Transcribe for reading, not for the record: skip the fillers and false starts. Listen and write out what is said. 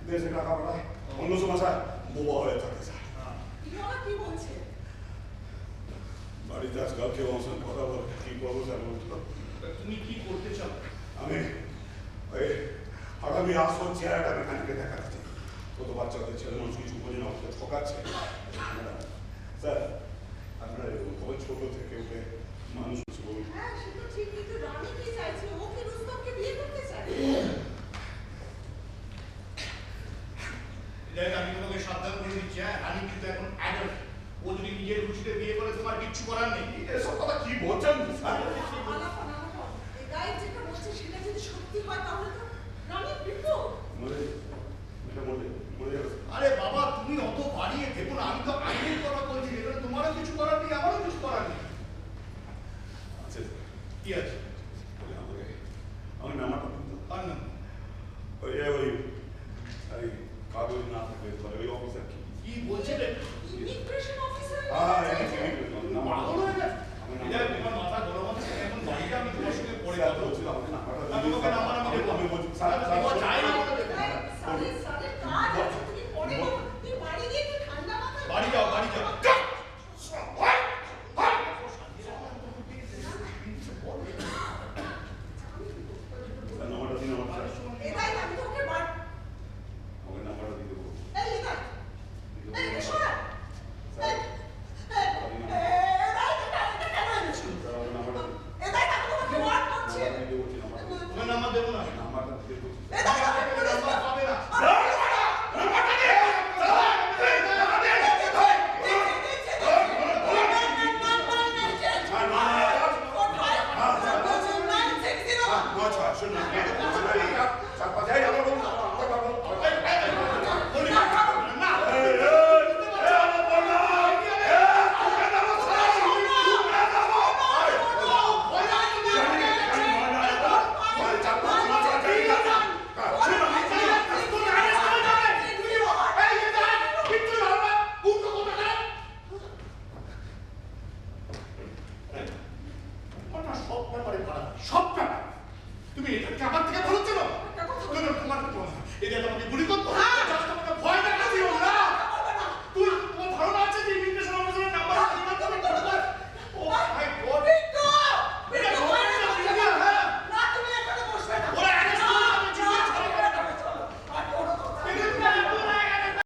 দেশে টাকা পাঠায় অন্য সমস্যায় বোবা হয়ে থাকে স্যার। কি বলছে? বাড়িতে আজকাল কেউ আমার সঙ্গে কথা বলে কি করবো স্যার বলতো। তুমি কি করতে চাও? আমি ওই আগামী আসর চেহারাটা মেকানিকে দেখাতে চাই। কত বাচ্চাদের ছেলে মানুষ কিছু বোঝে না, ওকে ঠকাচ্ছে। স্যার আপনার কবে ছোট থেকে ওকে মানুষ বলুন। হ্যাঁ সে তো ঠিক, কিন্তু রানী কি চাইছে? ও কি রুস্তমকে বিয়ে করতে চায়? দেখ আমি তোমাকে সাবধান করে দিচ্ছি, হ্যাঁ রানী কিন্তু এখন অ্যাডাল্ট। ও যদি নিজের রুচিতে বিয়ে করে তোমার কিচ্ছু করার নেই। এসব কথা কি বলছেন স্যার? এই গায়ের যেটা বলছে সেটা যদি সত্যি হয় তাহলে তো রানী বিপদ। মরে যাবে। আরে বাবা তুমি অত বাড়িয়ে ভেবো না, আমি তো আইনের কথা বলছি, এখানে তোমারও কিছু করার নেই আমারও কিছু করার নেই। আচ্ছা কি আছে? আমার নাম্বারটা কিন্তু কার নাম? ওই কাগজ না